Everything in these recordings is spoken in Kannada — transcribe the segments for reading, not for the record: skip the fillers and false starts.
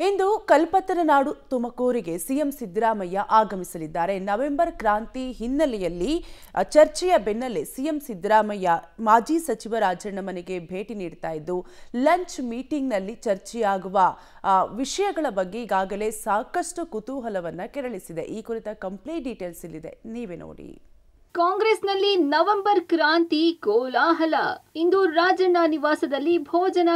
ಇಂದು ಕಲ್ಪತರು ನಾಡು ತುಮಕೂರಿಗೆ ಸಿಎಂ ಸಿದ್ದರಾಮಯ್ಯ ಆಗಮಿಸಲಿದ್ದಾರೆ. ನವೆಂಬರ್ ಕ್ರಾಂತಿ ಹಿನ್ನೆಲೆಯಲ್ಲಿ ಚರ್ಚೆಯ ಬೆನ್ನಲ್ಲೇ ಸಿಎಂ ಸಿದ್ದರಾಮಯ್ಯ ಮಾಜಿ ಸಚಿವ ರಾಜಣ್ಣ ಮನೆಗೆ ಭೇಟಿ ನೀಡ್ತಾ ಇದ್ದು ಲಂಚ್ ಮೀಟಿಂಗ್ನಲ್ಲಿ ಚರ್ಚೆಯಾಗುವ ವಿಷಯಗಳ ಬಗ್ಗೆ ಈಗಾಗಲೇ ಸಾಕಷ್ಟು ಕುತೂಹಲವನ್ನ ಕೆರಳಿಸಿದೆ. ಈ ಕುರಿತ ಕಂಪ್ಲೀಟ್ ಡೀಟೇಲ್ಸ್ ಇಲ್ಲಿದೆ, ನೀವೇ ನೋಡಿ. ಕಾಂಗ್ರೆಸ್ನಲ್ಲಿ ನವೆಂಬರ್ ಕ್ರಾಂತಿ ಕೋಲಾಹಲ. ಇಂದು ರಾಜಣ್ಣ ನಿವಾಸದಲ್ಲಿ ಭೋಜನ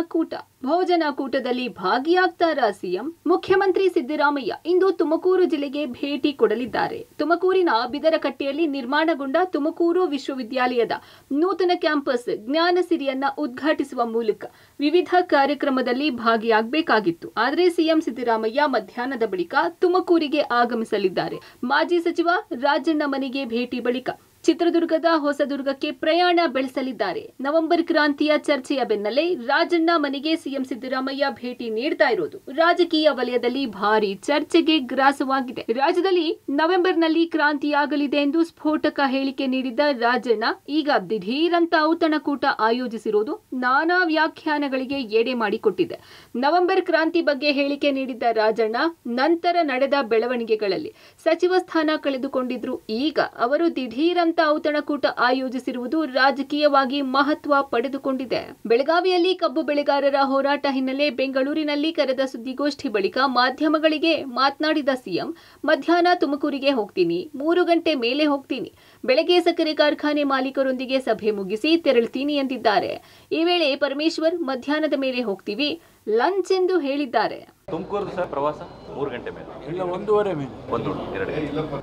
ಕೂಟದಲ್ಲಿ ಭಾಗಿಯಾಗ್ತಾರ ಸಿಎಂ. ಮುಖ್ಯಮಂತ್ರಿ ಸಿದ್ದರಾಮಯ್ಯ ಇಂದು ತುಮಕೂರು ಜಿಲ್ಲೆಗೆ ಭೇಟಿ ಕೊಡಲಿದ್ದಾರೆ. ತುಮಕೂರಿನ ಬಿದರಕಟ್ಟೆಯಲ್ಲಿ ನಿರ್ಮಾಣಗೊಂಡ ತುಮಕೂರು ವಿಶ್ವವಿದ್ಯಾಲಯದ ನೂತನ ಕ್ಯಾಂಪಸ್ ಜ್ಞಾನಸಿರಿಯನ್ನ ಉದ್ಘಾಟಿಸುವ ಮೂಲಕ ವಿವಿಧ ಕಾರ್ಯಕ್ರಮದಲ್ಲಿ ಭಾಗಿಯಾಗಬೇಕಾಗಿತ್ತು. ಆದರೆ ಸಿಎಂ ಸಿದ್ದರಾಮಯ್ಯ ಮಧ್ಯಾಹ್ನದ ಬಳಿಕ ತುಮಕೂರಿಗೆ ಆಗಮಿಸಲಿದ್ದಾರೆ. ಮಾಜಿ ಸಚಿವ ರಾಜಣ್ಣ ಮನೆಗೆ ಭೇಟಿ ಬಳಿಕ ಚಿತ್ರದುರ್ಗದ ಹೊಸದುರ್ಗಕ್ಕೆ ಪ್ರಯಾಣ ಬೆಳೆಸಲಿದ್ದಾರೆ. ನವೆಂಬರ್ ಕ್ರಾಂತಿಯ ಚರ್ಚೆಯ ಬೆನ್ನಲ್ಲೇ ರಾಜಣ್ಣ ಮನೆಗೆ ಸಿಎಂ ಸಿದ್ದರಾಮಯ್ಯ ಭೇಟಿ ನೀಡ್ತಾ ಇರೋದು ರಾಜಕೀಯ ವಲಯದಲ್ಲಿ ಭಾರಿ ಚರ್ಚೆಗೆ ಗ್ರಾಸವಾಗಿದೆ. ರಾಜ್ಯದಲ್ಲಿ ನವೆಂಬರ್ನಲ್ಲಿ ಕ್ರಾಂತಿಯಾಗಲಿದೆ ಎಂದು ಸ್ಫೋಟಕ ಹೇಳಿಕೆ ನೀಡಿದ್ದ ರಾಜಣ್ಣ ಈಗ ದಿಢೀರಂತ ಔತಣಕೂಟ ಆಯೋಜಿಸಿರುವುದು ನಾನಾ ವ್ಯಾಖ್ಯಾನಗಳಿಗೆ ಎಡೆ ಮಾಡಿಕೊಟ್ಟಿದೆ. ನವೆಂಬರ್ ಕ್ರಾಂತಿ ಬಗ್ಗೆ ಹೇಳಿಕೆ ನೀಡಿದ್ದ ರಾಜಣ್ಣ ನಂತರ ನಡೆದ ಬೆಳವಣಿಗೆಗಳಲ್ಲಿ ಸಚಿವ ಸ್ಥಾನ ಕಳೆದುಕೊಂಡಿದ್ರು. ಈಗ ಅವರು ದಿಢೀರಂತ ಔತಣಕೂಟ ಆಯೋಜಿಸಿರುವುದು ರಾಜಕೀಯವಾಗಿ ಮಹತ್ವ ಪಡೆದುಕೊಂಡಿದೆ. ಬೆಳಗಾವಿಯಲ್ಲಿ ಕಬ್ಬು ಬೆಳೆಗಾರರ ಹೋರಾಟ ಹಿನ್ನೆಲೆ ಬೆಂಗಳೂರಿನಲ್ಲಿ ಕರೆದ ಸುದ್ದಿಗೋಷ್ಠಿ ಬಳಿಕ ಮಾಧ್ಯಮಗಳಿಗೆ ಮಾತನಾಡಿದ ಸಿಎಂ, ಮಧ್ಯಾಹ್ನ ತುಮಕೂರಿಗೆ ಹೋಗ್ತೀನಿ, 3 ಗಂಟೆ ಮೇಲೆ ಹೋಗ್ತೀನಿ. ಬೆಳಗ್ಗೆ ಸಕ್ಕರೆ ಕಾರ್ಖಾನೆ ಮಾಲೀಕರೊಂದಿಗೆ ಸಭೆ ಮುಗಿಸಿ ತೆರಳುತ್ತೀನಿ ಎಂದಿದ್ದಾರೆ. ಈ ವೇಳೆ ಪರಮೇಶ್ವರ್ ಮಧ್ಯಾಹ್ನದ ಮೇಲೆ ಹೋಗ್ತೀವಿ, ಲಂಚ್ ಎಂದು ಹೇಳಿದ್ದಾರೆ. ತುಮಕೂರು ಸರ್ ಪ್ರವಾಸ 3 ಗಂಟೆ ಮೇಲೆ ಇಲ್ಲ 1:30 ಮೇಲೆ 2 ಗಂಟೆ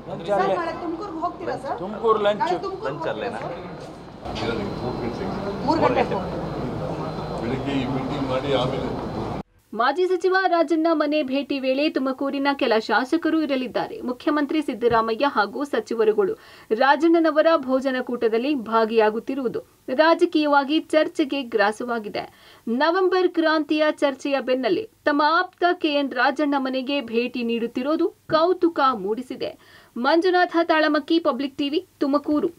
ತುಮಕೂರು ಲಂಚ್ ಅಲ್ಲೇನಾ? 3 ಗಂಟೆ ಬೆಳಿಗ್ಗೆ ಈ ಮೀಟಿಂಗ್ ಮಾಡಿ ಆಮೇಲೆ ಮಾಜಿ ಸಚಿವ ರಾಜಣ್ಣ ಮನೆ ಭೇಟಿ ವೇಳೆ ತುಮಕೂರಿನ ಕೆಲ ಶಾಸಕರು ಇರಲಿದ್ದಾರೆ. ಮುಖ್ಯಮಂತ್ರಿ ಸಿದ್ದರಾಮಯ್ಯ ಹಾಗೂ ಸಚಿವರುಗಳು ರಾಜಣ್ಣನವರ ಭೋಜನ ಕೂಟದಲ್ಲಿ ಭಾಗಿಯಾಗುತ್ತಿರುವುದು ರಾಜಕೀಯವಾಗಿ ಚರ್ಚೆಗೆ ಗ್ರಾಸವಾಗಿದೆ. ನವೆಂಬರ್ ಕ್ರಾಂತಿಯ ಚರ್ಚೆಯ ಬೆನ್ನಲ್ಲೇ ತಮ್ಮ ಆಪ್ತ ಕೆಎನ್ ರಾಜಣ್ಣ ಮನೆಗೆ ಭೇಟಿ ನೀಡುತ್ತಿರುವುದು ಕೌತುಕ ಮೂಡಿಸಿದೆ. Manjunath Talamakki, public TV, Tumakuru.